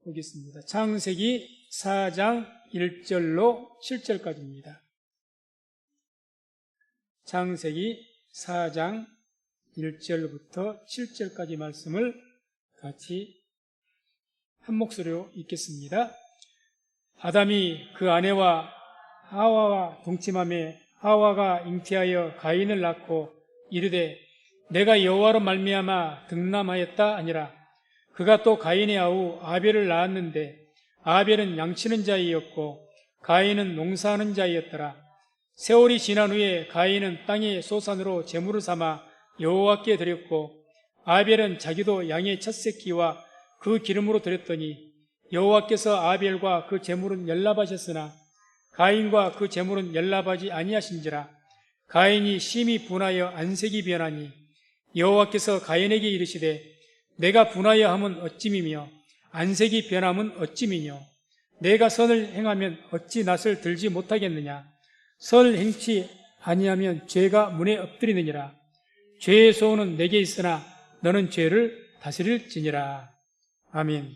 보겠습니다. 창세기 4장 1절로 7절까지입니다. 창세기 4장 1절부터 7절까지 말씀을 같이 한 목소리로 읽겠습니다. 아담이 그 아내와 하와와 동침하며 하와가 잉태하여 가인을 낳고 이르되 내가 여호와로 말미암아 득남하였다 아니라 그가 또 가인의 아우 아벨을 낳았는데 아벨은 양치는 자이었고 가인은 농사하는 자이었더라. 세월이 지난 후에 가인은 땅의 소산으로 제물을 삼아 여호와께 드렸고 아벨은 자기도 양의 첫 새끼와 그 기름으로 드렸더니 여호와께서 아벨과 그 제물은 연락하셨으나 가인과 그 제물은 연락하지 아니하신지라. 가인이 심히 분하여 안색이 변하니 여호와께서 가인에게 이르시되 내가 분하여 함은 어찌미며 안색이 변함은 어찌미뇨. 내가 선을 행하면 어찌 낯을 들지 못하겠느냐. 선을 행치 아니하면 죄가 문에 엎드리느니라. 죄의 소원은 내게 있으나 너는 죄를 다스릴지니라. 아멘.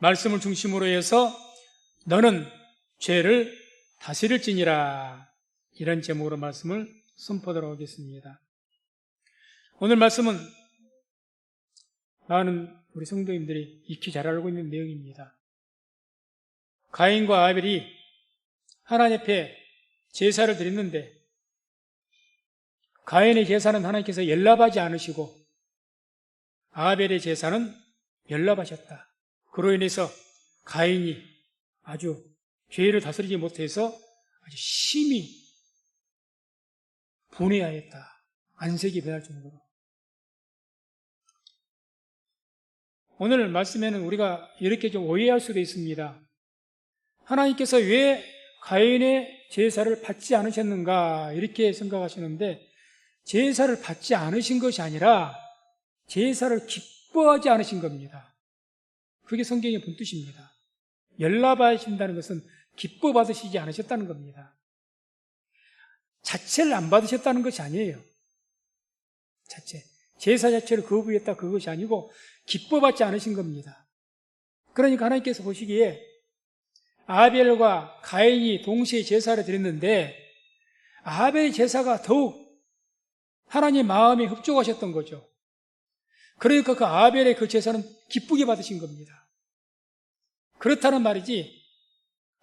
말씀을 중심으로 해서 너는 죄를 다스릴지니라, 이런 제목으로 말씀을 선포하도록 하겠습니다. 오늘 말씀은 많은 우리 성도님들이 익히 잘 알고 있는 내용입니다. 가인과 아벨이 하나님 앞에 제사를 드렸는데 가인의 제사는 하나님께서 연락하지 않으시고 아벨의 제사는 연락하셨다. 그로 인해서 가인이 아주 죄를 다스리지 못해서 아주 심히 분해하였다. 안색이 변할 정도로. 오늘 말씀에는 우리가 이렇게 좀 오해할 수도 있습니다. 하나님께서 왜 가인의 제사를 받지 않으셨는가 이렇게 생각하시는데, 제사를 받지 않으신 것이 아니라 제사를 기뻐하지 않으신 겁니다. 그게 성경의 본뜻입니다. 연락받으신다는 것은 기뻐 받으시지 않으셨다는 겁니다. 자체를 안 받으셨다는 것이 아니에요. 제사 자체를 거부했다 그것이 아니고 기뻐 받지 않으신 겁니다. 그러니까 하나님께서 보시기에 아벨과 가인이 동시에 제사를 드렸는데 아벨의 제사가 더욱 하나님 마음에 흡족하셨던 거죠. 그러니까 그 아벨의 그 제사는 기쁘게 받으신 겁니다. 그렇다는 말이지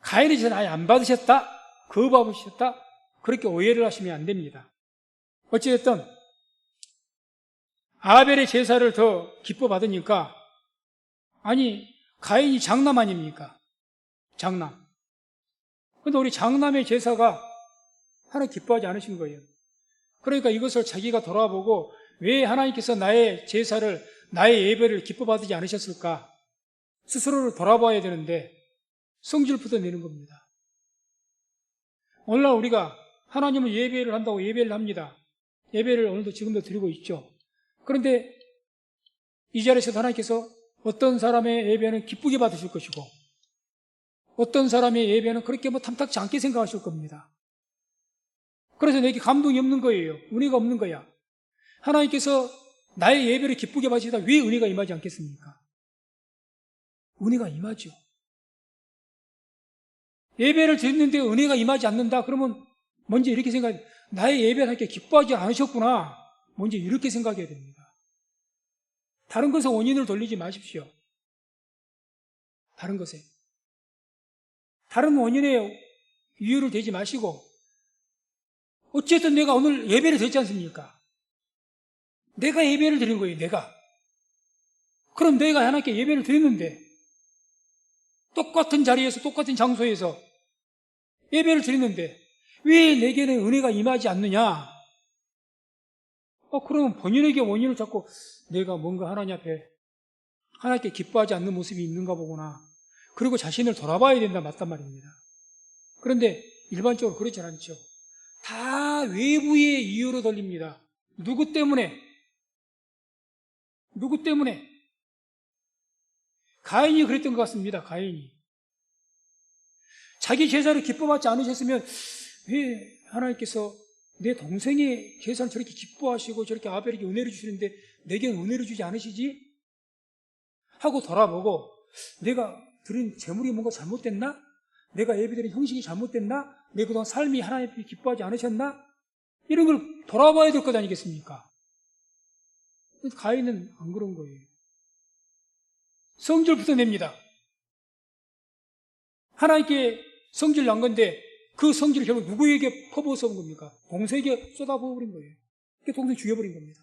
가인의 제사는 아예 안 받으셨다, 거부하셨다, 그렇게 오해를 하시면 안 됩니다. 어찌됐든 아벨의 제사를 더 기뻐 받으니까, 아니 가인이 장남 아닙니까? 장남. 그런데 우리 장남의 제사가 하나님 기뻐하지 않으신 거예요. 그러니까 이것을 자기가 돌아보고 왜 하나님께서 나의 제사를, 나의 예배를 기뻐 받지 않으셨을까? 스스로를 돌아봐야 되는데 성질 푸어내는 겁니다. 오늘날 우리가 하나님은 예배를 한다고 예배를 합니다. 예배를 오늘도 지금도 드리고 있죠. 그런데 이 자리에서 하나님께서 어떤 사람의 예배는 기쁘게 받으실 것이고 어떤 사람의 예배는 그렇게 탐탁지 않게 생각하실 겁니다. 그래서 내게 감동이 없는 거예요. 은혜가 없는 거야. 하나님께서 나의 예배를 기쁘게 받으시다 왜 은혜가 임하지 않겠습니까? 은혜가 임하죠. 예배를 드리는데 은혜가 임하지 않는다 그러면 먼저 이렇게 생각해요. 나의 예배를 하나님께 기뻐하지 않으셨구나. 먼저 이렇게 생각해야 됩니다. 다른 것에 원인을 돌리지 마십시오. 다른 것에. 다른 원인에 이유를 대지 마시고, 어쨌든 내가 오늘 예배를 드렸지 않습니까? 내가 예배를 드린 거예요, 내가. 그럼 내가 하나님께 예배를 드렸는데, 똑같은 자리에서, 똑같은 장소에서 예배를 드렸는데, 왜 내게는 은혜가 임하지 않느냐? 그러면 본인에게 원인을 찾고 내가 뭔가 하나님 앞에 하나님께 기뻐하지 않는 모습이 있는가 보구나. 그리고 자신을 돌아봐야 된다, 맞단 말입니다. 그런데 일반적으로 그렇지 않죠. 다 외부의 이유로 돌립니다. 누구 때문에? 누구 때문에? 가인이 그랬던 것 같습니다. 가인이. 자기 제사를 기뻐받지 않으셨으면 왜 하나님께서 내 동생의 제사를 저렇게 기뻐하시고 저렇게 아벨에게 은혜를 주시는데 내게는 은혜를 주지 않으시지? 하고 돌아보고 내가 드린 재물이 뭔가 잘못됐나? 내가 예배드린 형식이 잘못됐나? 내 그동안 삶이 하나님이 기뻐하지 않으셨나? 이런 걸 돌아봐야 될 것 아니겠습니까? 가인은 안 그런 거예요. 성질부터 냅니다. 하나님께 성질을 난 건데 그 성질을 결국 누구에게 퍼부어서 온 겁니까? 동생에게 쏟아부어버린 거예요. 동생 죽여버린 겁니다.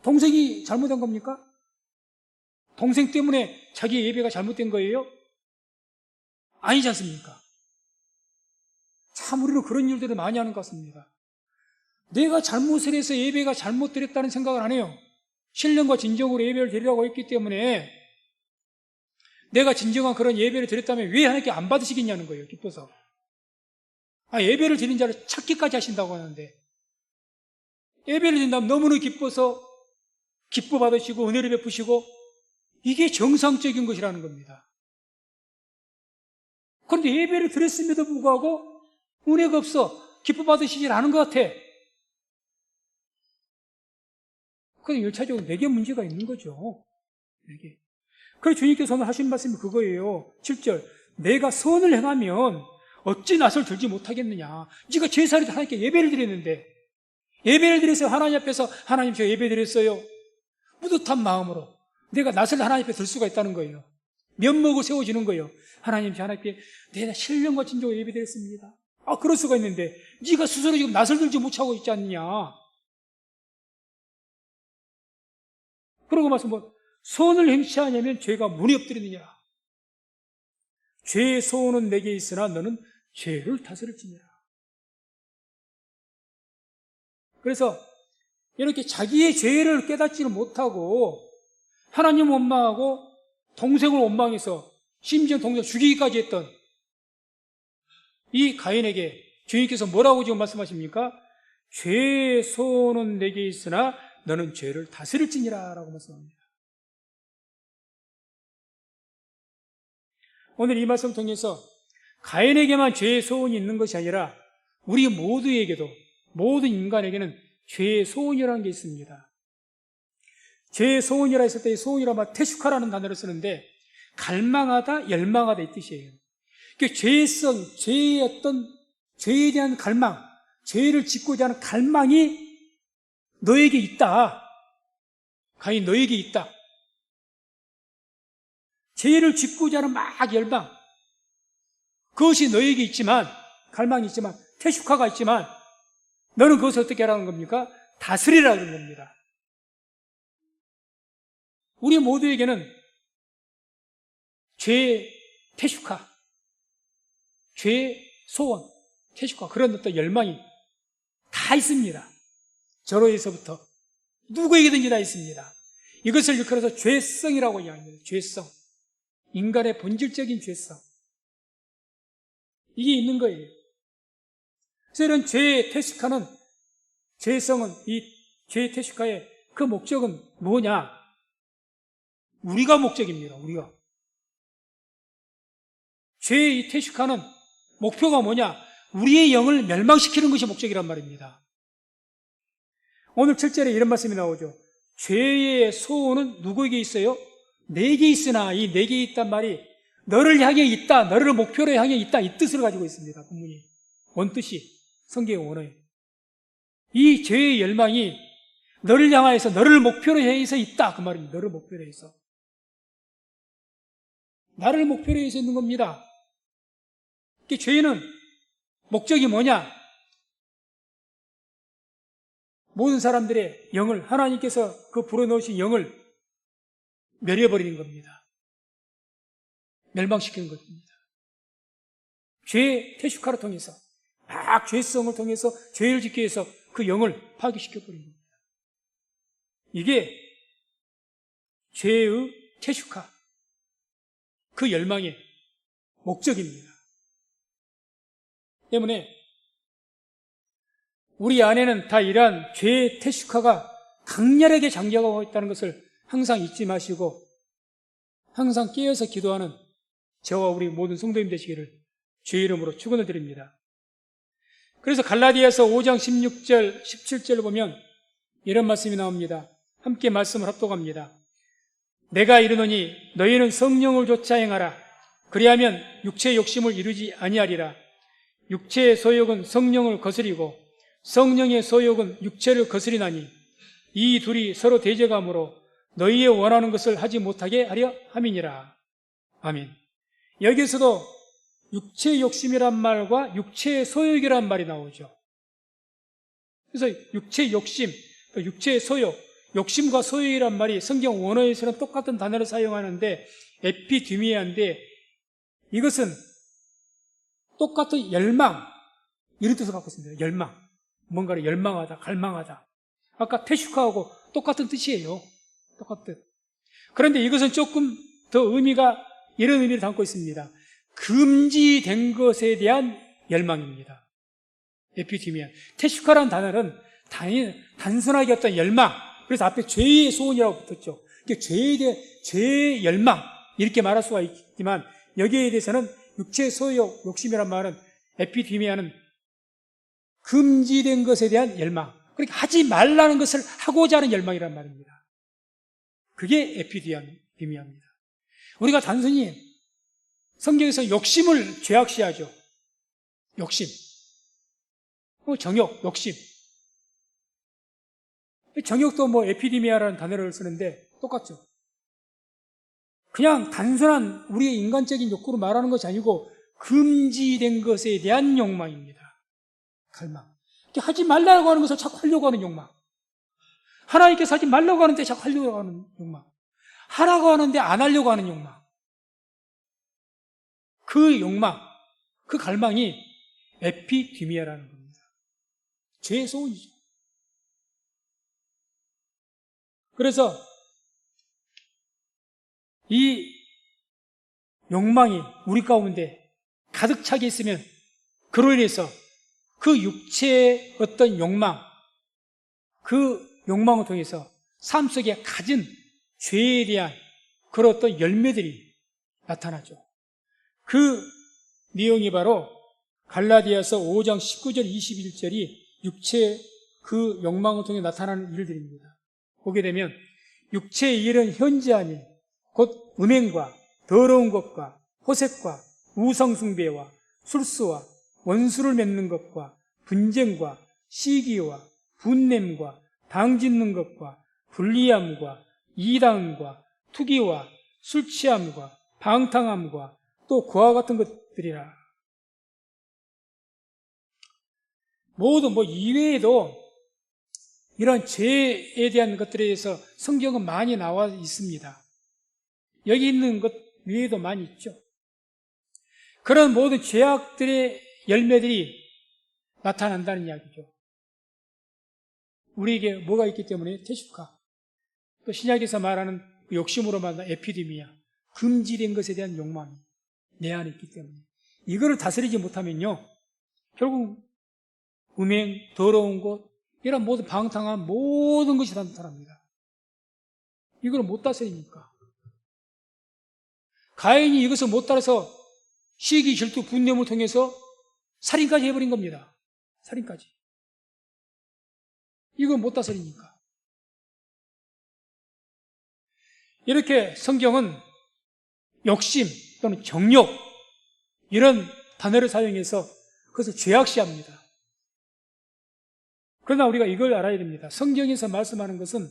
동생이 잘못한 겁니까? 동생 때문에 자기 예배가 잘못된 거예요? 아니지 않습니까? 참 우리는 그런 일들을 많이 하는 것 같습니다. 내가 잘못을 해서 예배가 잘못드렸다는 생각을 안 해요. 신령과 진정으로 예배를 드리라고 했기 때문에 내가 진정한 그런 예배를 드렸다면 왜 하나님께 안 받으시겠냐는 거예요. 기뻐서. 예배를 드린 자를 찾기까지 하신다고 하는데 예배를 드린다면 너무나 기뻐서 기뻐 받으시고 은혜를 베푸시고 이게 정상적인 것이라는 겁니다. 그런데 예배를 드렸음에도 불구하고 은혜가 없어 기뻐 받으시질 않은 것 같아. 그건 일차적으로 내게 문제가 있는 거죠. 내게. 그래서 주님께서 오늘 하신 말씀이 그거예요. 7절. 내가 선을 행하면 어찌 낯을 들지 못하겠느냐. 네가 제사를 하나님께 예배를 드렸는데 예배를 드려서 하나님 앞에서 하나님 제가 예배 드렸어요. 뿌듯한 마음으로 내가 낯을 하나님 앞에 들 수가 있다는 거예요. 면목을 세워지는 거예요. 하나님 제 하나님께 내가 신령과 진정으로 예배 드렸습니다. 그럴 수가 있는데 네가 스스로 지금 낯을 들지 못하고 있지 않느냐. 그러고 말씀 선을 행치 않으면 죄가 문이 엎드리느니라. 죄의 소원은 내게 있으나 너는 죄를 다스릴지니라. 그래서 이렇게 자기의 죄를 깨닫지를 못하고 하나님 원망하고 동생을 원망해서 심지어 동생을 죽이기까지 했던 이 가인에게 주님께서 뭐라고 지금 말씀하십니까? 죄의 소원은 내게 있으나 너는 죄를 다스릴지니라 라고 말씀합니다. 오늘 이 말씀을 통해서 가인에게만 죄의 소원이 있는 것이 아니라 우리 모두에게도 모든 인간에게는 죄의 소원이라는 게 있습니다. 죄의 소원이라 했을 때 이 소원이라는 말 테슈카라는 단어를 쓰는데 갈망하다, 열망하다 이 뜻이에요. 그러니까 죄성, 죄의 어떤 죄에 대한 갈망, 죄를 짓고자 하는 갈망이 너에게 있다. 가인 너에게 있다. 죄를 짓고자 하는 막 열망, 그것이 너에게 있지만, 갈망이 있지만, 테슈카가 있지만 너는 그것을 어떻게 하라는 겁니까? 다스리라는 겁니다. 우리 모두에게는 죄의 테슈카, 죄의 소원, 테슈카, 그런 어떤 열망이 다 있습니다. 저로에서부터 누구에게든지 다 있습니다. 이것을 일컬어서 죄성이라고 이야기합니다. 죄성, 인간의 본질적인 죄성, 이게 있는 거예요. 그래서 이런 죄의 테슈카는, 죄성은, 이 죄의 테슈카의 그 목적은 뭐냐? 우리가 목적입니다. 우리가. 죄의 이 테슈카는 목표가 뭐냐? 우리의 영을 멸망시키는 것이 목적이란 말입니다. 오늘 7절에 이런 말씀이 나오죠. 죄의 소원은 누구에게 있어요? 내게 있으나, 이 내게 있단 말이 너를 향해 있다, 너를 목표로 향해 있다, 이 뜻을 가지고 있습니다. 본문이 원뜻이 성경의 원어예요. 이 죄의 열망이 너를 향하여서 너를 목표로 해서 있다, 그 말입니다. 너를 목표로 해서, 나를 목표로 해서 있는 겁니다. 죄는 목적이 뭐냐? 모든 사람들의 영을, 하나님께서 그 불어넣으신 영을 멸해버리는 겁니다. 멸망시키는 것입니다. 죄의 테슈카를 통해서, 막 죄성을 통해서 죄를 짓기 위해서 그 영을 파괴시켜버리는 겁니다. 이게 죄의 테슈카, 그 열망의 목적입니다. 때문에 우리 안에는 다 이러한 죄의 테슈카가 강렬하게 장작하고 있다는 것을 항상 잊지 마시고 항상 깨어서 기도하는 저와 우리 모든 성도님 되시기를 주의 이름으로 축원을 드립니다. 그래서 갈라디아서 5장 16절, 17절을 보면 이런 말씀이 나옵니다. 함께 말씀을 합독합니다. 내가 이르노니 너희는 성령을 좇아 행하라. 그리하면 육체의 욕심을 이루지 아니하리라. 육체의 소욕은 성령을 거스리고 성령의 소욕은 육체를 거스리나니 이 둘이 서로 대적하므로 너희의 원하는 것을 하지 못하게 하려 함이니라. 아멘. 여기서도 육체의 욕심이란 말과 육체의 소욕이란 말이 나오죠. 그래서 육체의 욕심, 육체의 소욕, 욕심과 소욕이란 말이 성경 원어에서는 똑같은 단어를 사용하는데 에피디미아인데 이것은 똑같은 열망, 이런 뜻을 갖고 있습니다. 열망. 뭔가를 열망하다, 갈망하다. 아까 테슈카하고 똑같은 뜻이에요. 똑같은. 그런데 이것은 조금 더 의미가 이런 의미를 담고 있습니다. 금지된 것에 대한 열망입니다. 에피디미아. 테슈카라는 단어는 단순하게 어떤 열망, 그래서 앞에 죄의 소원이라고 붙었죠. 죄에 대한 죄의 열망 이렇게 말할 수가 있지만 여기에 대해서는 육체의 소욕, 욕심이란 말은 에피디미아는 금지된 것에 대한 열망. 그러니까 하지 말라는 것을 하고자 하는 열망이란 말입니다. 그게 에피디미아입니다. 우리가 단순히 성경에서 욕심을 죄악시하죠. 욕심. 정욕, 욕심. 정욕도 에피디미아라는 단어를 쓰는데 똑같죠. 그냥 단순한 우리의 인간적인 욕구로 말하는 것이 아니고 금지된 것에 대한 욕망입니다. 갈망. 하지 말라고 하는 것을 자꾸 하려고 하는 욕망. 하나님께서 하지 말라고 하는데 자꾸 하려고 하는 욕망. 하라고 하는데 안 하려고 하는 욕망. 그 욕망, 그 갈망이 에피디미아라는 겁니다. 죄의 소원이죠. 그래서 이 욕망이 우리 가운데 가득 차게 있으면 그로 인해서 그 육체의 어떤 욕망, 그 욕망을 통해서 삶 속에 가진 죄에 대한 그런 어떤 열매들이 나타나죠. 그 내용이 바로 갈라디아서 5장 19절 21절이 육체의 그 욕망을 통해 나타나는 일들입니다. 보게 되면 육체의 일은 현저하니 곧 음행과 더러운 것과 호색과 우상숭배와 술수와 원수를 맺는 것과 분쟁과 시기와 분냄과 당짓는 것과 불리함과 이당과 투기와 술취함과 방탕함과 또 그와 같은 것들이라. 모두 이외에도 이런 죄에 대한 것들에 대해서 성경은 많이 나와 있습니다. 여기 있는 것 외에도 많이 있죠. 그런 모든 죄악들의 열매들이 나타난다는 이야기죠. 우리에게 뭐가 있기 때문에 테슈카, 또 신약에서 말하는 욕심으로 말하는 에피디미아, 금지된 것에 대한 욕망이 내 안에 있기 때문에 이거를 다스리지 못하면요 결국 음행, 더러운 것, 이런 모든 방탕한 모든 것이 나타납니다. 이걸 못 다스리니까. 가인이 이것을 못 따라서 시기, 질투, 분냄을 통해서 살인까지 해버린 겁니다. 살인까지. 이걸 못 다스리니까. 이렇게 성경은 욕심 또는 정욕 이런 단어를 사용해서 그것을 죄악시합니다. 그러나 우리가 이걸 알아야 됩니다. 성경에서 말씀하는 것은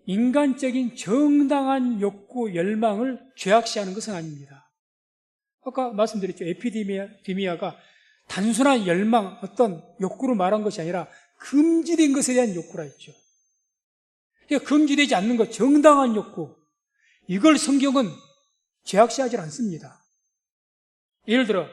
인간적인 정당한 욕구, 열망을 죄악시하는 것은 아닙니다. 아까 말씀드렸죠. 에피디미아가 단순한 열망, 어떤 욕구를 말한 것이 아니라 금지된 것에 대한 욕구라 했죠. 그러니까 금지되지 않는 것, 정당한 욕구, 이걸 성경은 죄악시하지 않습니다. 예를 들어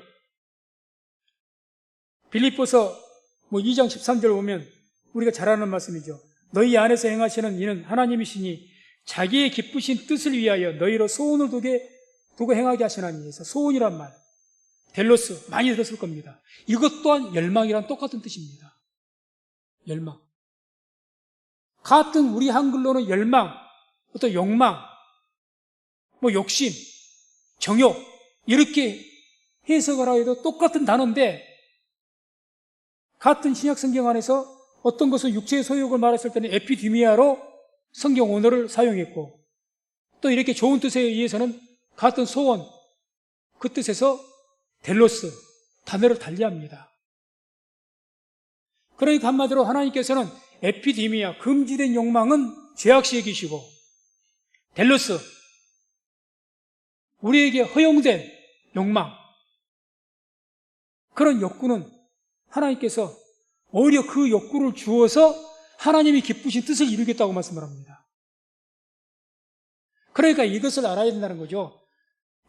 빌립보서 2장 13절 보면 우리가 잘 아는 말씀이죠. 너희 안에서 행하시는 이는 하나님이시니 자기의 기쁘신 뜻을 위하여 너희로 소원을 두고 행하게 하시나니 해서 소원이란 말, 델로스 많이 들었을 겁니다. 이것 또한 열망이란 똑같은 뜻입니다. 열망. 같은 우리 한글로는 열망, 어떤 욕망, 욕심, 정욕 이렇게 해석을 하여도 똑같은 단어인데 같은 신약 성경 안에서 어떤 것은 육체의 소욕을 말했을 때는 에피디미아로 성경 언어를 사용했고 또 이렇게 좋은 뜻에 의해서는 같은 소원, 그 뜻에서 델로스, 단어를 달리합니다. 그러니까 한마디로 하나님께서는 에피데미아, 금지된 욕망은 죄악시 여기시고, 델로스, 우리에게 허용된 욕망, 그런 욕구는 하나님께서 오히려 그 욕구를 주어서 하나님이 기쁘신 뜻을 이루겠다고 말씀을 합니다. 그러니까 이것을 알아야 된다는 거죠.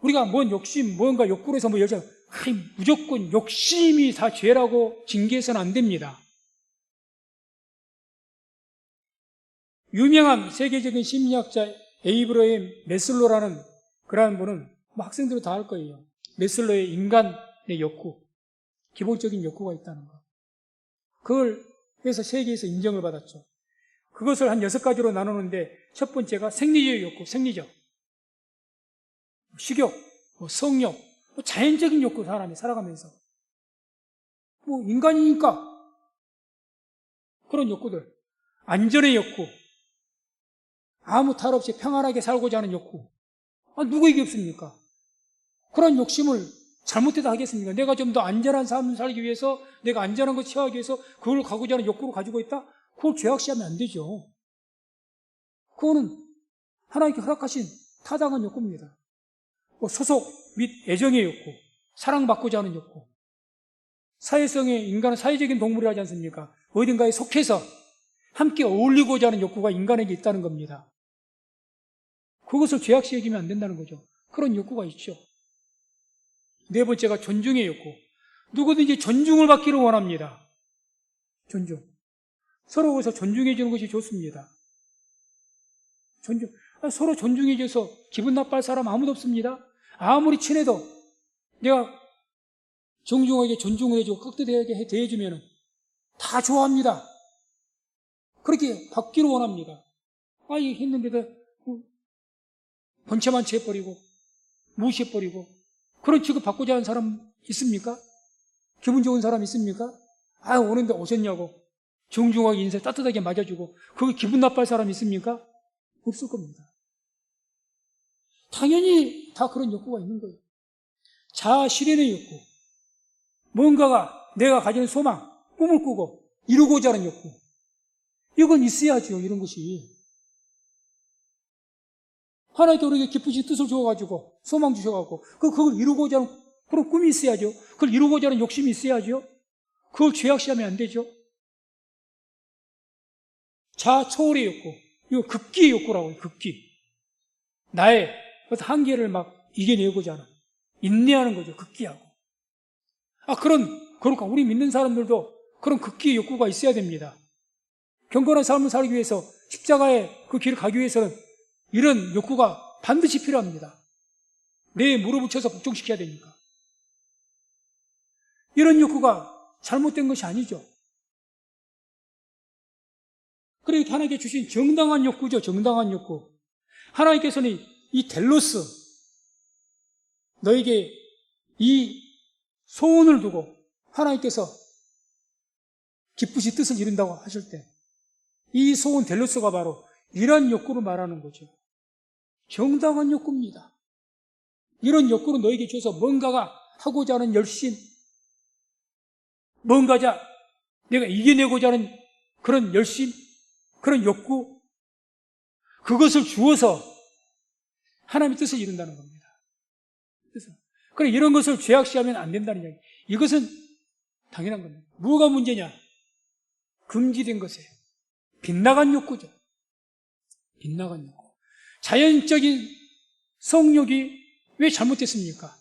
우리가 뭔 욕심, 뭔가 욕구로 해서 뭐 여자, 무조건 욕심이 다 죄라고 징계해서는 안 됩니다. 유명한 세계적인 심리학자 에이브러임 메슬로라는 그러한 분은 뭐 학생들은 다 알 거예요. 메슬로의 인간의 욕구, 기본적인 욕구가 있다는 거. 그걸 해서 세계에서 인정을 받았죠. 그것을 한 6가지로 나누는데 첫 번째가 생리적 욕구, 생리적. 식욕, 성욕, 자연적인 욕구, 사람이 살아가면서. 인간이니까. 그런 욕구들. 안전의 욕구. 아무 탈 없이 평안하게 살고자 하는 욕구. 누구에게 없습니까? 그런 욕심을 잘못해도 하겠습니까? 내가 좀 더 안전한 삶을 살기 위해서, 내가 안전한 것 취하기 위해서 그걸 가고자 하는 욕구를 가지고 있다? 그걸 죄악시하면 안 되죠. 그거는 하나님께 허락하신 타당한 욕구입니다. 소속 및 애정의 욕구, 사랑받고자 하는 욕구. 사회성의 인간은 사회적인 동물이라지 않습니까? 어딘가에 속해서 함께 어울리고자 하는 욕구가 인간에게 있다는 겁니다. 그것을 죄악시 여기면 안 된다는 거죠. 그런 욕구가 있죠. 네 번째가 존중의 욕구. 누구든지 존중을 받기를 원합니다. 존중. 서로에서 존중해 주는 것이 좋습니다. 존중. 서로 존중해 줘서 기분 나빠할 사람 아무도 없습니다. 아무리 친해도 내가 정중하게 존중을 해주고 깍듯하게 대해주면 다 좋아합니다. 그렇게 받기를 원합니다. 이거 했는데도 번체만 취해버리고 무시해버리고 그런 취급 받고자 하는 사람 있습니까? 기분 좋은 사람 있습니까? 오는데 오셨냐고 정중하게 인사 따뜻하게 맞아주고 그게 기분 나빠할 사람 있습니까? 없을 겁니다. 당연히 다 그런 욕구가 있는 거예요. 자아 실현의 욕구, 뭔가가 내가 가지는 소망, 꿈을 꾸고 이루고자 하는 욕구, 이건 있어야죠. 이런 것이 하나님께 우리에게 기쁘신 뜻을 주어가지고 소망 주셔가지고 그걸 이루고자 하는 그런 꿈이 있어야죠. 그걸 이루고자 하는 욕심이 있어야죠. 그걸 죄악시하면 안 되죠. 자아 초월의 욕구, 이거 극기의 욕구라고 해요. 극기. 나의 한계를 막 이겨내고자 하는, 인내하는 거죠. 극기하고. 그러니까 우리 믿는 사람들도 그런 극기의 욕구가 있어야 됩니다. 경건한 삶을 살기 위해서 십자가의 그 길을 가기 위해서는 이런 욕구가 반드시 필요합니다. 내 무릎을 쳐서 복종시켜야 되니까. 이런 욕구가 잘못된 것이 아니죠. 그러니까 하나님께 주신 정당한 욕구죠. 정당한 욕구. 하나님께서는 이 델로스, 너에게 이 소원을 두고 하나님께서 기쁘시 뜻을 이룬다고 하실 때 이 소원 델로스가 바로 이런 욕구를 말하는 거죠. 정당한 욕구입니다. 이런 욕구를 너에게 줘서 뭔가가 하고자 하는 열심, 뭔가자 내가 이겨내고자 하는 그런 열심, 그런 욕구, 그것을 주어서 하나님의 뜻을 이룬다는 겁니다. 그래 이런 것을 죄악시하면 안 된다는 이야기. 이것은 당연한 겁니다. 뭐가 문제냐? 금지된 것이에요. 빗나간 욕구죠. 빗나간 욕구. 자연적인 성욕이 왜 잘못됐습니까?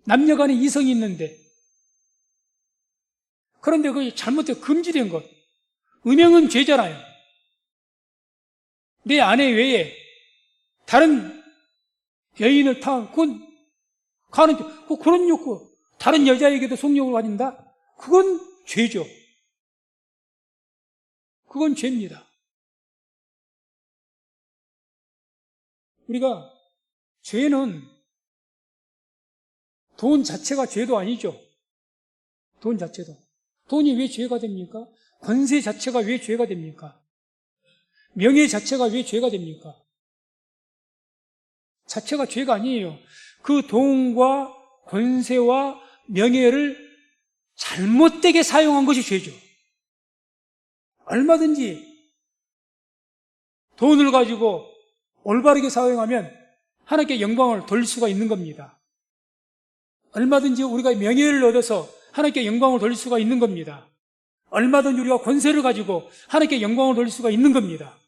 남녀간에 이성이 있는데 그런데 그게 잘못된 금지된 것. 음행은 죄잖아요. 내 아내 외에 다른 여인을 그건 가는 그런 욕구, 다른 여자에게도 성욕을 가진다? 그건 죄죠. 그건 죄입니다. 우리가 죄는 돈 자체가 죄도 아니죠. 돈 자체도. 돈이 왜 죄가 됩니까? 권세 자체가 왜 죄가 됩니까? 명예 자체가 왜 죄가 됩니까? 자체가 죄가 아니에요. 그 돈과 권세와 명예를 잘못되게 사용한 것이 죄죠. 얼마든지 돈을 가지고 올바르게 사용하면 하나님께 영광을 돌릴 수가 있는 겁니다. 얼마든지 우리가 명예를 얻어서 하나님께 영광을 돌릴 수가 있는 겁니다. 얼마든지 우리가 권세를 가지고 하나님께 영광을 돌릴 수가 있는 겁니다.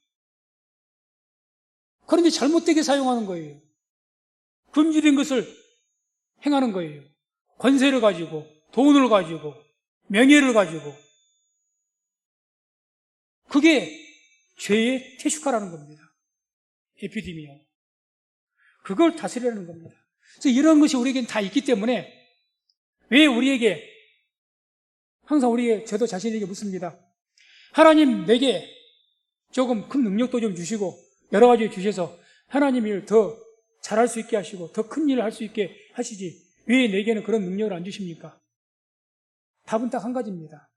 그런데 잘못되게 사용하는 거예요. 금지된 것을 행하는 거예요. 권세를 가지고, 돈을 가지고, 명예를 가지고. 그게 죄의 태슈카라는 겁니다. 에피디미아. 그걸 다스리라는 겁니다. 그래서 이런 것이 우리에게는 다 있기 때문에 왜 우리에게 항상 저도 자신에게 묻습니다. 하나님 내게 조금 큰 능력도 좀 주시고 여러 가지 주셔서 하나님 일 더 잘할 수 있게 하시고 더 큰 일을 할 수 있게 하시지 왜 내게는 그런 능력을 안 주십니까? 답은 딱 한 가지입니다.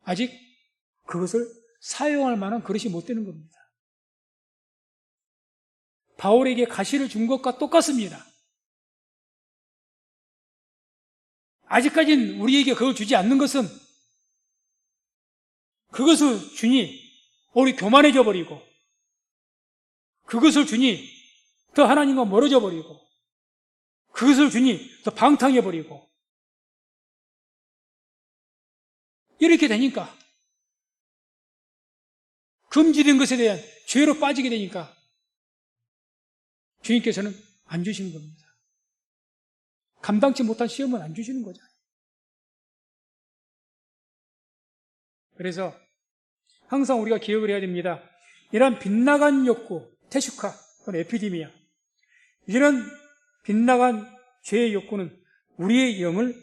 아직 그것을 사용할 만한 그릇이 못 되는 겁니다. 바울에게 가시를 준 것과 똑같습니다. 아직까지는 우리에게 그걸 주지 않는 것은 그것을 주니 우리 교만해져 버리고 그것을 주니 더 하나님과 멀어져 버리고 그것을 주니 더 방탕해 버리고 이렇게 되니까 금지된 것에 대한 죄로 빠지게 되니까 주님께서는 안 주시는 겁니다. 감당치 못한 시험은 안 주시는 거잖아요. 그래서 항상 우리가 기억을 해야 됩니다. 이런 빗나간 욕구, 태슈카 또는 에피디미아, 이런 빗나간 죄의 욕구는 우리의 영을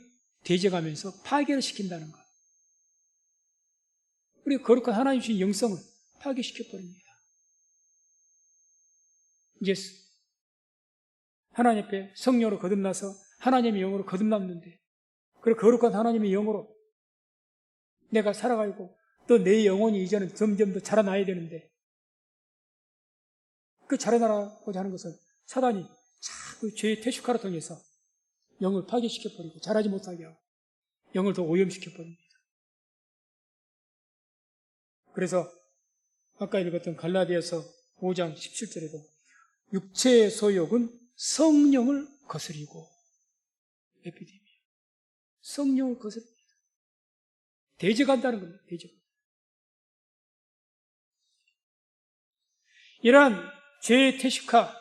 대적하면서 파괴를 시킨다는 것. 우리 거룩한 하나님 주신 영성을 파괴시켜버립니다. 이제 하나님 앞에 성령으로 거듭나서 하나님의 영으로 거듭났는데 그리고 거룩한 하나님의 영으로 내가 살아가고 또 내 영혼이 이제는 점점 더 자라나야 되는데 그 자라나고자 하는 것은 사단이 자꾸 죄의 태슈카를 통해서 영을 파괴시켜버리고 자라지 못하게 하고 영을 더 오염시켜버립니다. 그래서 아까 읽었던 갈라디아서 5장 17절에도 육체의 소욕은 성령을 거스리고 에피데미아 성령을 거스립니다. 대적한다는 겁니다. 대적. 이러한 죄의 태식화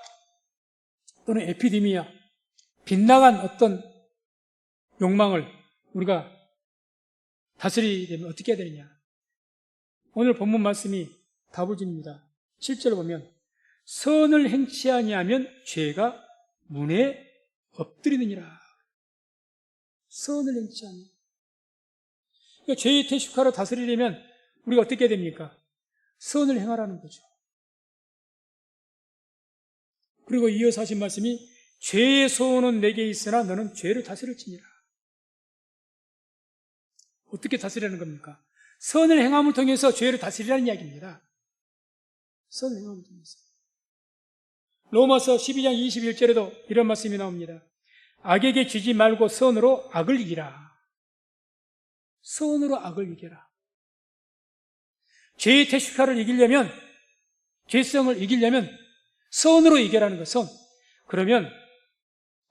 또는 에피데미아 빗나간 어떤 욕망을 우리가 다스리려면 어떻게 해야 되느냐. 오늘 본문 말씀이 답을 줍니다. 7절 보면 선을 행치 아니하면 죄가 문에 엎드리느니라. 선을 행치 아니하면 그러니까 죄의 태식화를 다스리려면 우리가 어떻게 해야 됩니까? 선을 행하라는 거죠. 그리고 이어서 하신 말씀이 죄의 소원은 내게 있으나 너는 죄를 다스릴지니라. 어떻게 다스리라는 겁니까? 선을 행함을 통해서 죄를 다스리라는 이야기입니다. 선을 행함을 통해서. 로마서 12장 21절에도 이런 말씀이 나옵니다. 악에게 지지 말고 선으로 악을 이기라. 선으로 악을 이겨라. 죄의 태식화를 이기려면, 죄성을 이기려면 선으로 이겨라는 것, 선. 그러면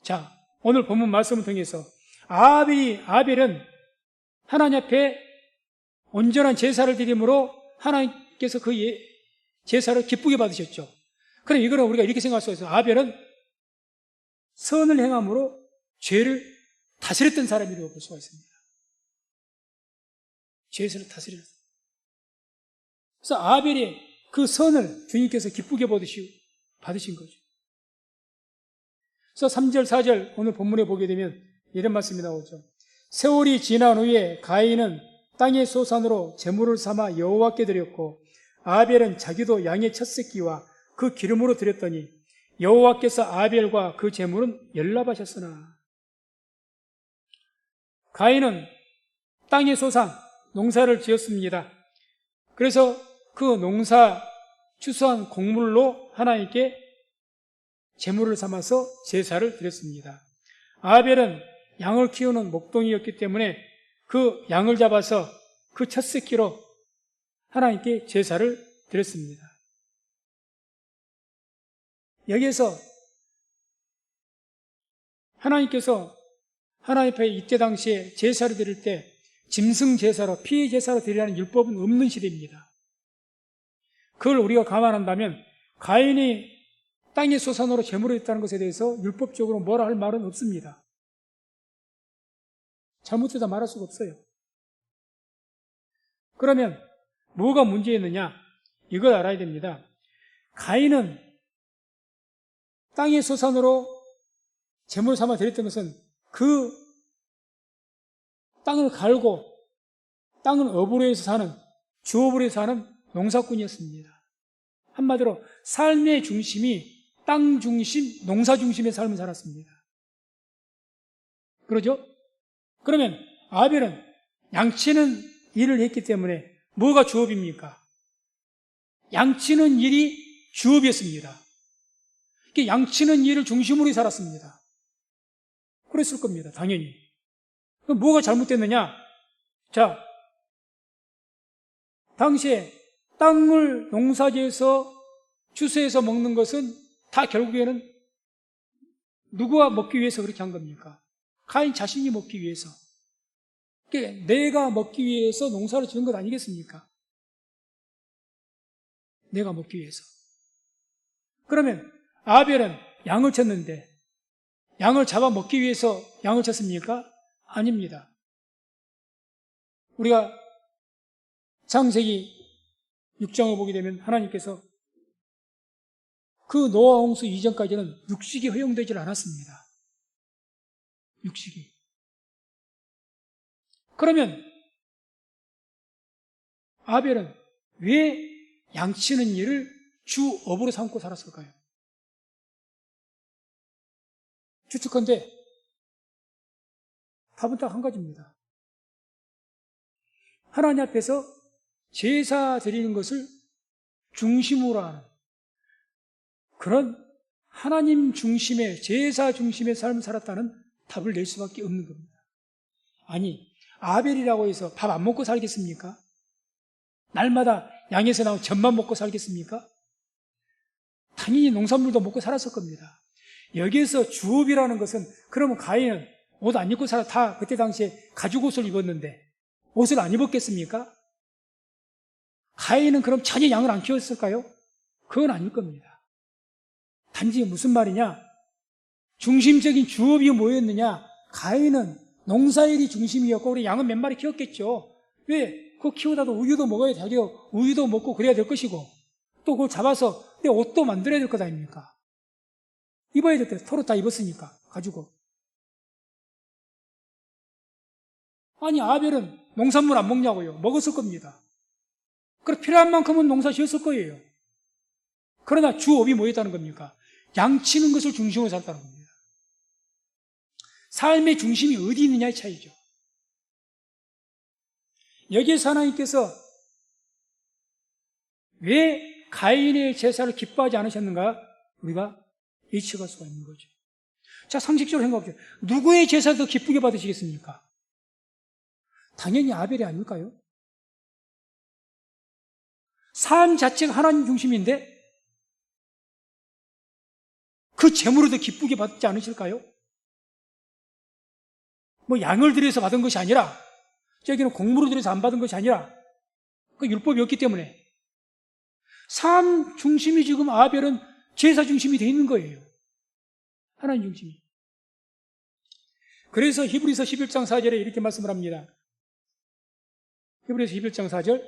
자, 오늘 본문 말씀을 통해서 아벨은 하나님 앞에 온전한 제사를 드림으로 하나님께서 그 제사를 기쁘게 받으셨죠. 그럼 이거는 우리가 이렇게 생각할 수 있어요. 아벨은 선을 행함으로 죄를 다스렸던 사람이라고 볼 수가 있습니다. 죄를 다스렸어요. 그래서 아벨의 그 선을 주님께서 기쁘게 받으신 거죠. 그래서 3절, 4절 오늘 본문에 보게 되면 이런 말씀이 나오죠. 세월이 지난 후에 가인은 땅의 소산으로 제물을 삼아 여호와께 드렸고 아벨은 자기도 양의 첫 새끼와 그 기름으로 드렸더니 여호와께서 아벨과 그 제물은 열납하셨으나 가인은 땅의 소산, 농사를 지었습니다. 그래서 그 농사 추수한 곡물로 하나님께 제물을 삼아서 제사를 드렸습니다. 아벨은 양을 키우는 목동이었기 때문에 그 양을 잡아서 그 첫 새끼로 하나님께 제사를 드렸습니다. 여기에서 하나님께서 하나님 앞에 이때 당시에 제사를 드릴 때 짐승 제사로 피의 제사로 드리라는 율법은 없는 시대입니다. 그걸 우리가 감안한다면 가인이 땅의 소산으로 제물을 했다는 것에 대해서 율법적으로 뭐라 할 말은 없습니다. 잘못되다 말할 수가 없어요. 그러면 뭐가 문제였느냐? 이걸 알아야 됩니다. 가인은 땅의 소산으로 제물 삼아 드렸던 것은 그 땅을 갈고 땅을 업으로 해서 사는, 주업으로 해서 사는 농사꾼이었습니다. 한마디로 삶의 중심이 땅 중심, 농사 중심의 삶을 살았습니다. 그러죠? 그러면 아벨은 양치는 일을 했기 때문에 뭐가 주업입니까? 양치는 일이 주업이었습니다. 양치는 일을 중심으로 살았습니다. 그랬을 겁니다. 당연히. 그럼 뭐가 잘못됐느냐? 자, 당시에 땅을 농사지어서 추수해서 먹는 것은 다 결국에는 누구가 먹기 위해서 그렇게 한 겁니까? 가인 자신이 먹기 위해서. 내가 먹기 위해서 농사를 지은 것 아니겠습니까? 내가 먹기 위해서. 그러면 아벨은 양을 쳤는데 양을 잡아 먹기 위해서 양을 쳤습니까? 아닙니다. 우리가 창세기 6장을 보게 되면 하나님께서 그 노아 홍수 이전까지는 육식이 허용되질 않았습니다. 육식이. 그러면 아벨은 왜 양치는 일을 주업으로 삼고 살았을까요? 추측컨대 답은 딱 한 가지입니다. 하나님 앞에서 제사 드리는 것을 중심으로 하는 그런 하나님 중심의, 제사 중심의 삶을 살았다는 답을 낼 수밖에 없는 겁니다. 아니, 아벨이라고 해서 밥 안 먹고 살겠습니까? 날마다 양에서 나온 젖만 먹고 살겠습니까? 당연히 농산물도 먹고 살았을 겁니다. 여기에서 주업이라는 것은 그러면 가인은 옷 안 입고 다 그때 당시에 가죽옷을 입었는데 옷을 안 입었겠습니까? 가인은 그럼 전혀 양을 안 키웠을까요? 그건 아닐 겁니다. 단지 무슨 말이냐? 중심적인 주업이 뭐였느냐? 가인은 농사일이 중심이었고 우리 양은 몇 마리 키웠겠죠. 왜? 그거 키우다도 우유도 먹어야 되고 우유도 먹고 그래야 될 것이고 또 그걸 잡아서 내 옷도 만들어야 될 것 아닙니까? 입어야 될 때 서로 다 입었으니까 가지고. 아니 아벨은 농산물 안 먹냐고요? 먹었을 겁니다. 그럼 필요한 만큼은 농사 지었을 거예요. 그러나 주업이 뭐였다는 겁니까? 양치는 것을 중심으로 살았다는 겁니다. 삶의 중심이 어디 있느냐의 차이죠. 여기에서 하나님께서 왜 가인의 제사를 기뻐하지 않으셨는가? 우리가 예측할 수가 있는 거죠. 자, 상식적으로 생각해보죠. 누구의 제사를 더 기쁘게 받으시겠습니까? 당연히 아벨이 아닐까요? 삶 자체가 하나님 중심인데 그 제물을 더 기쁘게 받지 않으실까요? 뭐 양을 들여서 받은 것이 아니라 저기는 곡물을 들여서 안 받은 것이 아니라 그 율법이 없기 때문에 삶 중심이 지금 아벨은 제사 중심이 되어 있는 거예요. 하나님 중심이. 그래서 히브리서 11장 4절에 이렇게 말씀을 합니다. 히브리서 11장 4절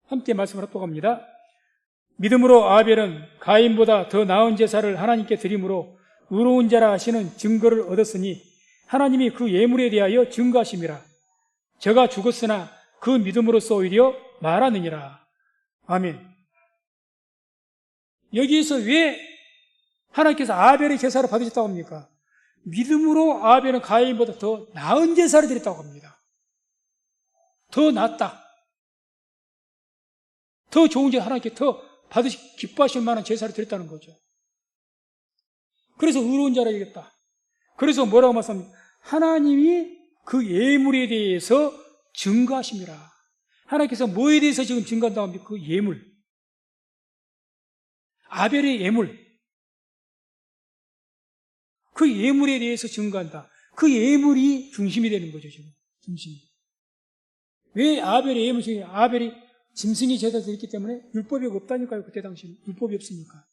함께 말씀을 합독합니다. 믿음으로 아벨은 가인보다 더 나은 제사를 하나님께 드림으로 의로운 자라 하시는 증거를 얻었으니 하나님이 그 예물에 대하여 증거하심이라. 저가 죽었으나 그 믿음으로써 오히려 말하느니라. 아멘. 여기에서 왜 하나님께서 아벨의 제사를 받으셨다고 합니까? 믿음으로 아벨은 가인보다 더 나은 제사를 드렸다고 합니다. 더 낫다. 더 좋은 제사, 하나님께 더 기뻐하실 만한 제사를 드렸다는 거죠. 그래서 의로운 자라 되겠다. 그래서 뭐라고 말씀합니까? 하나님이 그 예물에 대해서 증거하심이라. 하나님께서 뭐에 대해서 지금 증거한다고 합니까? 그 예물. 아벨의 예물. 그 예물에 대해서 증거한다. 그 예물이 중심이 되는 거죠, 지금. 중심이. 왜 아벨의 예물 중에 아벨이 짐승이 제사 드렸기 때문에 율법이 없다니까요, 그때 당시에는. 율법이 없으니까.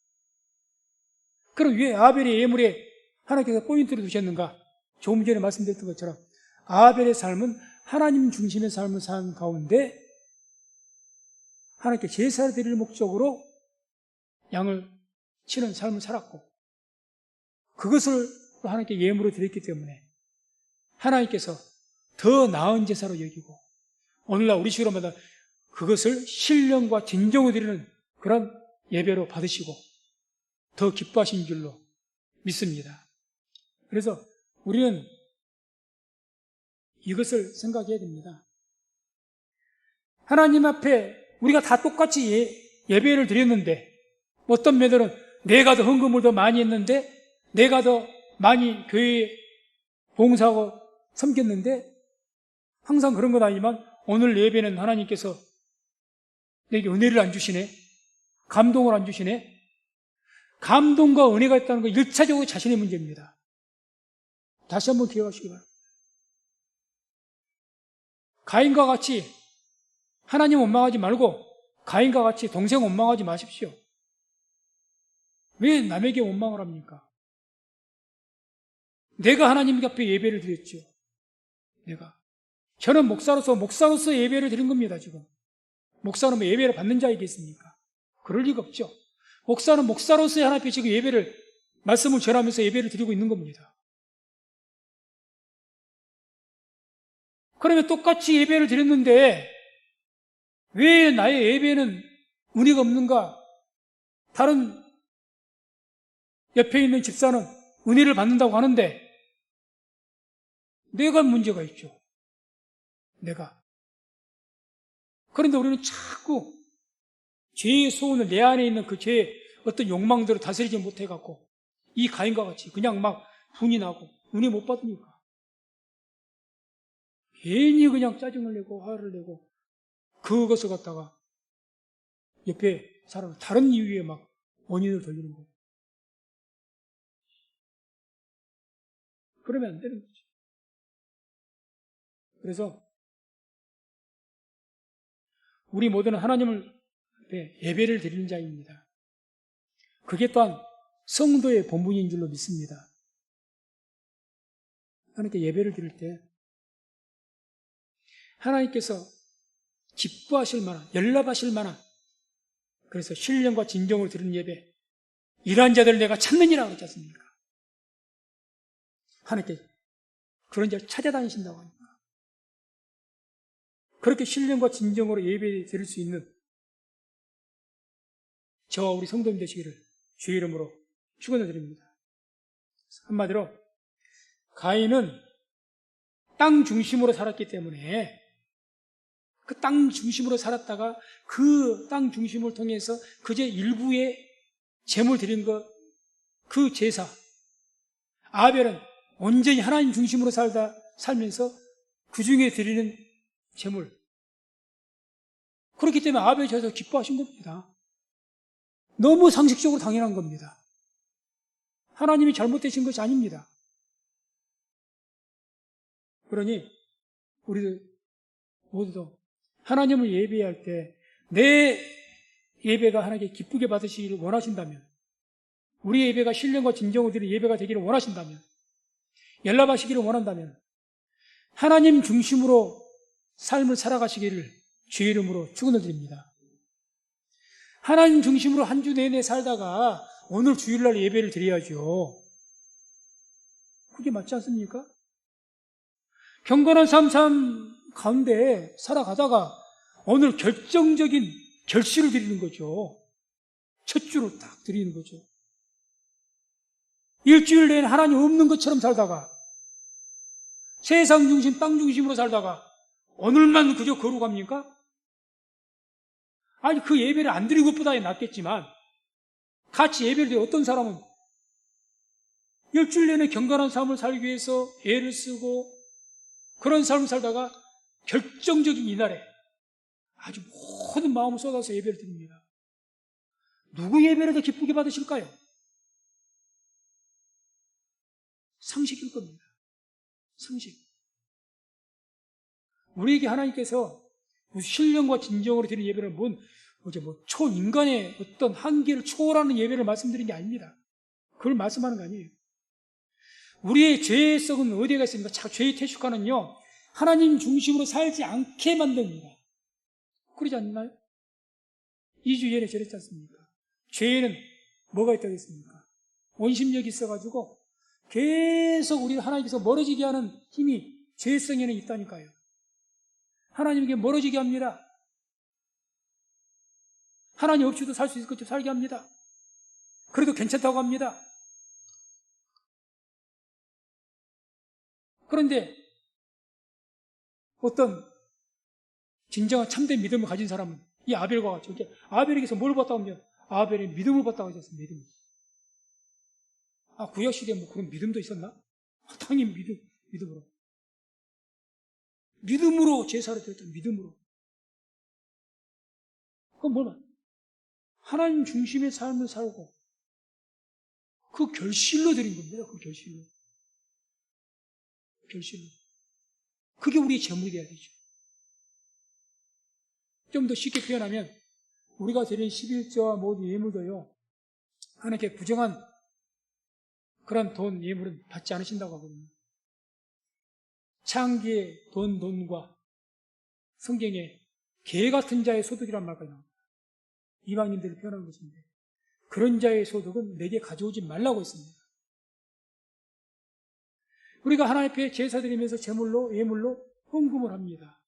그럼 왜 아벨의 예물에 하나님께서 포인트를 두셨는가? 조금 전에 말씀드렸던 것처럼 아벨의 삶은 하나님 중심의 삶을 산 가운데 하나님께 제사를 드릴 목적으로 양을 치는 삶을 살았고 그것을 하나님께 예물로 드렸기 때문에 하나님께서 더 나은 제사로 여기고 오늘날 우리 식으로마다 그것을 신령과 진정으로 드리는 그런 예배로 받으시고 더 기뻐하신 줄로 믿습니다. 그래서 우리는 이것을 생각해야 됩니다. 하나님 앞에 우리가 다 똑같이 예배를 드렸는데 어떤 매들은 내가 더 헌금을 더 많이 했는데 내가 더 많이 교회에 봉사하고 섬겼는데 항상 그런 건 아니지만 오늘 예배는 하나님께서 내게 은혜를 안 주시네, 감동을 안 주시네. 감동과 은혜가 있다는 건 1차적으로 자신의 문제입니다. 다시 한번 기억하시기 바랍니다. 가인과 같이 하나님 원망하지 말고 가인과 같이 동생 원망하지 마십시오. 왜 남에게 원망을 합니까? 내가 하나님 앞에 예배를 드렸죠. 저는 목사로서 예배를 드린 겁니다, 지금. 목사는 뭐 예배를 받는 자이겠습니까? 그럴 리가 없죠. 목사는 목사로서의 하나님 앞에 지금 말씀을 전하면서 예배를 드리고 있는 겁니다. 그러면 똑같이 예배를 드렸는데 왜 나의 예배는 은혜가 없는가? 다른 옆에 있는 집사는 은혜를 받는다고 하는데 내가 문제가 있죠. 그런데 우리는 자꾸 죄의 소원을 내 안에 있는 그 죄의 어떤 욕망들을 다스리지 못해갖고 이 가인과 같이 그냥 막 분이 나고 은혜 못 받으니까 괜히 그냥 짜증을 내고 화를 내고 그것을 갖다가 옆에 사람 다른 이유에 막 원인을 돌리는 거예요. 그러면 안 되는 거죠. 그래서 우리 모두는 하나님을 예배를 드리는 자입니다. 그게 또한 성도의 본분인 줄로 믿습니다. 하나님께 예배를 드릴 때 하나님께서 기뻐하실 만한, 연락하실 만한, 그래서 신령과 진정으로 드리는 예배, 이러한 자들을 내가 찾느니라 그러지 않습니까? 하나님께 그런 자를 찾아다니신다고 합니다. 그렇게 신령과 진정으로 예배 드릴 수 있는 저와 우리 성도님 되시기를 주의 이름으로 축원을 드립니다. 한마디로 가인은 땅 중심으로 살았기 때문에 그 땅 중심으로 살았다가 그 땅 중심을 통해서 그제 일부의 제물 드린 것, 그 제사. 아벨은 온전히 하나님 중심으로 살면서 그 중에 드리는 제물. 그렇기 때문에 아벨이 저에서 기뻐하신 겁니다. 너무 상식적으로 당연한 겁니다. 하나님이 잘못되신 것이 아닙니다. 그러니 우리들 모두도 하나님을 예배할 때 내 예배가 하나님께 기쁘게 받으시기를 원하신다면, 우리 예배가 신령과 진정으로 드리는 예배가 되기를 원하신다면, 연락하시기를 원한다면 하나님 중심으로 삶을 살아가시기를 주의 이름으로 축원을 드립니다. 하나님 중심으로 한 주 내내 살다가 오늘 주일날 예배를 드려야죠. 그게 맞지 않습니까? 경건한 삶 가운데 살아가다가 오늘 결정적인 결실을 드리는 거죠. 첫 주를 딱 드리는 거죠. 일주일 내내 하나님 없는 것처럼 살다가 세상 중심, 땅 중심으로 살다가 오늘만 그저 거룩합니까? 아니, 그 예배를 안 드린 것보다 낫겠지만 같이 예배를 드려 어떤 사람은 일주일 내내 경건한 삶을 살기 위해서 애를 쓰고 그런 삶을 살다가 결정적인 이날에 아주 모든 마음을 쏟아서 예배를 드립니다. 누구 예배를 더 기쁘게 받으실까요? 상식일 겁니다. 상식. 우리에게 하나님께서 신령과 진정으로 드리는 예배를 초인간의 어떤 한계를 초월하는 예배를 말씀드린 게 아닙니다. 그걸 말씀하는 거 아니에요. 우리의 죄의 썩은 어디가 있습니까? 죄의 퇴축하는요, 하나님 중심으로 살지 않게 만듭니다. 그러지 않나요? 2주 전에 저랬지 않습니까? 죄에는 뭐가 있다고 했습니까? 원심력이 있어가지고 계속 우리가 하나님께서 멀어지게 하는 힘이 죄성에는 있다니까요. 하나님께 멀어지게 합니다. 하나님 없이도 살 수 있을 것처럼 살게 합니다. 그래도 괜찮다고 합니다. 그런데 어떤 진정한 참된 믿음을 가진 사람은 이 아벨과 같이 아벨에게서 뭘 받다고 하면 아벨의 믿음을 받다고 하셨어요. 믿음. 구약시대에 그런 믿음도 있었나? 당연히 믿음으로. 믿음으로 제사를 드렸다. 믿음으로. 그건 뭐냐? 하나님 중심의 삶을 살고 그 결실로 드린 겁니다. 그 결실로. 그게 우리의 제물이 돼야 되죠. 좀 더 쉽게 표현하면 우리가 드린 11조와 모든 예물도요, 하나님께 부정한 그런 돈 예물은 받지 않으신다고 하거든요. 창기의 돈과 성경에 개 같은 자의 소득이란 말까지 나옵니다. 이방인들을 표현하는 것인데, 그런 자의 소득은 내게 가져오지 말라고 했습니다. 우리가 하나님 앞에 제사 드리면서 제물로, 예물로 헌금을 합니다.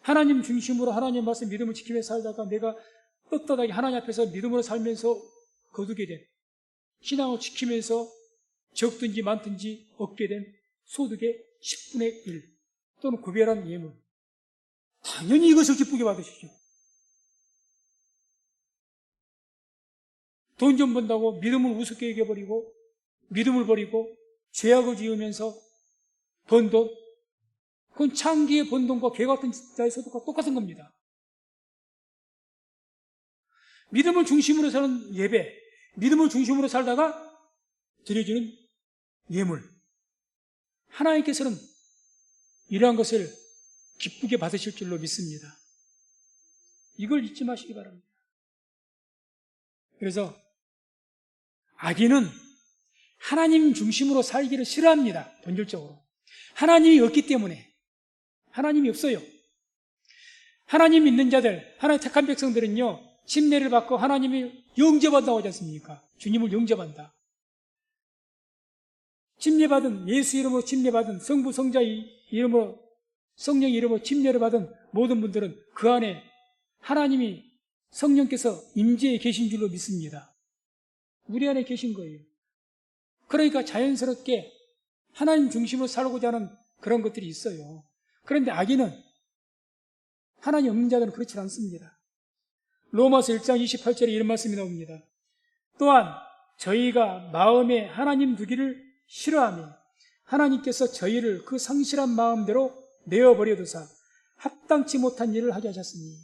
하나님 중심으로 하나님 말씀 믿음을 지키면서 살다가 내가 떳떳하게 하나님 앞에서 믿음으로 살면서 거두게 된, 신앙을 지키면서 적든지 많든지 얻게 된 소득의 10분의 1 또는 구별한 예물, 당연히 이것을 기쁘게 받으시죠. 돈 좀 번다고 믿음을 우습게 여겨버리고 믿음을 버리고 죄악을 지으면서 번 돈, 그건 창기의 번 돈과 개 같은 자의 소득과 똑같은 겁니다. 믿음을 중심으로 사는 예배, 믿음을 중심으로 살다가 드려지는 예물, 하나님께서는 이러한 것을 기쁘게 받으실 줄로 믿습니다. 이걸 잊지 마시기 바랍니다. 그래서 악인은 하나님 중심으로 살기를 싫어합니다. 본질적으로. 하나님이 없기 때문에. 하나님이 없어요. 하나님 믿는 자들, 하나님 택한 백성들은요, 침례를 받고 하나님이 영접한다고 하지 않습니까? 주님을 영접한다. 침례받은, 예수 이름으로 침례받은, 성부 성자 이름으로, 성령 이름으로 침례를 받은 모든 분들은 그 안에 하나님이, 성령께서 임재해 계신 줄로 믿습니다. 우리 안에 계신 거예요. 그러니까 자연스럽게 하나님 중심으로 살고자 하는 그런 것들이 있어요. 그런데 악인은, 하나님 없는 자들은 그렇지 않습니다. 로마서 1장 28절에 이런 말씀이 나옵니다. 또한 저희가 마음에 하나님 두기를 싫어하며 하나님께서 저희를 그 성실한 마음대로 내어버려두사 합당치 못한 일을 하게 하셨으니,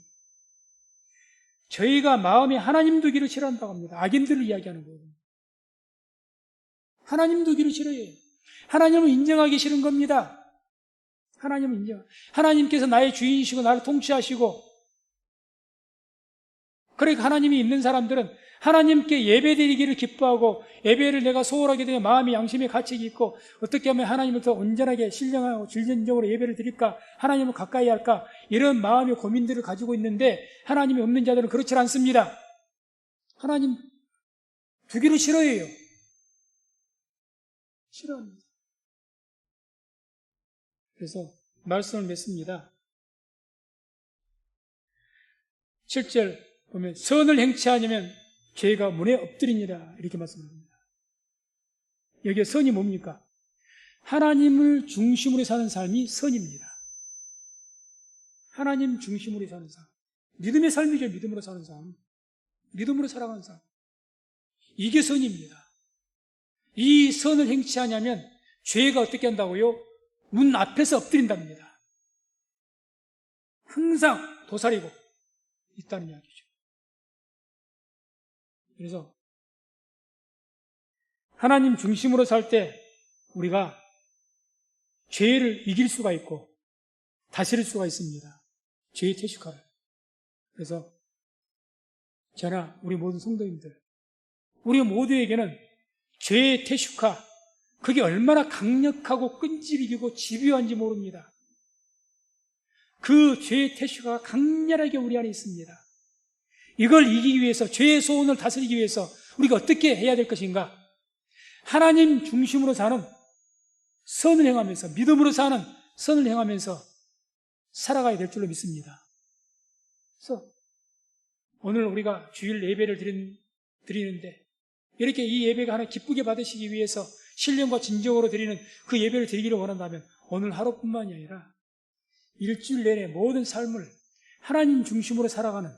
저희가 마음에 하나님 두기를 싫어한다고 합니다. 악인들을 이야기하는 거예요. 하나님 두기를 싫어해요. 하나님을 인정하기 싫은 겁니다. 하나님을 인정. 하나님께서 나의 주인이시고 나를 통치하시고, 그러니까 하나님이 있는 사람들은 하나님께 예배드리기를 기뻐하고, 예배를 내가 소홀하게 되면 마음이 양심의 가책이 있고, 어떻게 하면 하나님을 더 온전하게 신령하고 질전적으로 예배를 드릴까, 하나님을 가까이 할까, 이런 마음의 고민들을 가지고 있는데, 하나님이 없는 자들은 그렇지 않습니다. 하나님 두기를 싫어해요. 싫어합니다. 그래서 말씀을 맺습니다. 7절 보면 선을 행치 않으면 죄가 문에 엎드리니라, 이렇게 말씀합니다. 여기에 선이 뭡니까? 하나님을 중심으로 사는 삶이 선입니다. 하나님 중심으로 사는 삶, 믿음의 삶이죠. 믿음으로 사는 삶, 믿음으로 살아가는 삶, 이게 선입니다. 이 선을 행치 하냐면 죄가 어떻게 한다고요? 문 앞에서 엎드린답니다. 항상 도사리고 있다는 이야기죠. 그래서 하나님 중심으로 살 때 우리가 죄를 이길 수가 있고 다스릴 수가 있습니다. 죄의 퇴식화를. 그래서 저나 우리 모든 성도님들, 우리 모두에게는 죄의 퇴식화, 그게 얼마나 강력하고 끈질기고 집요한지 모릅니다. 그 죄의 퇴식화가 강렬하게 우리 안에 있습니다. 이걸 이기기 위해서, 죄의 소원을 다스리기 위해서 우리가 어떻게 해야 될 것인가? 하나님 중심으로 사는 선을 행하면서, 믿음으로 사는 선을 행하면서 살아가야 될 줄로 믿습니다. 그래서 오늘 우리가 주일 예배를 드리는데 이렇게 이 예배가 하나 기쁘게 받으시기 위해서 신령과 진정으로 드리는 그 예배를 드리기를 원한다면 오늘 하루뿐만이 아니라 일주일 내내 모든 삶을 하나님 중심으로 살아가는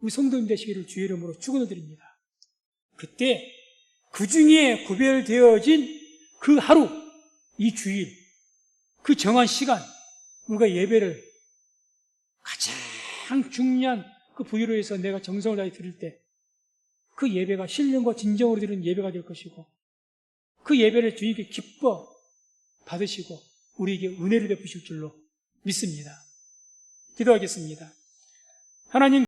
우리 성도님 되시기를 주의 이름으로 축원을 드립니다. 그때 그 중에 구별되어진 그 하루, 이 주일, 그 정한 시간, 우리가 예배를 가장 중요한 그 부위로 해서 내가 정성을 다해 드릴 때 그 예배가 신령과 진정으로 드리는 예배가 될 것이고 그 예배를 주님께 기뻐 받으시고 우리에게 은혜를 베푸실 줄로 믿습니다. 기도하겠습니다. 하나님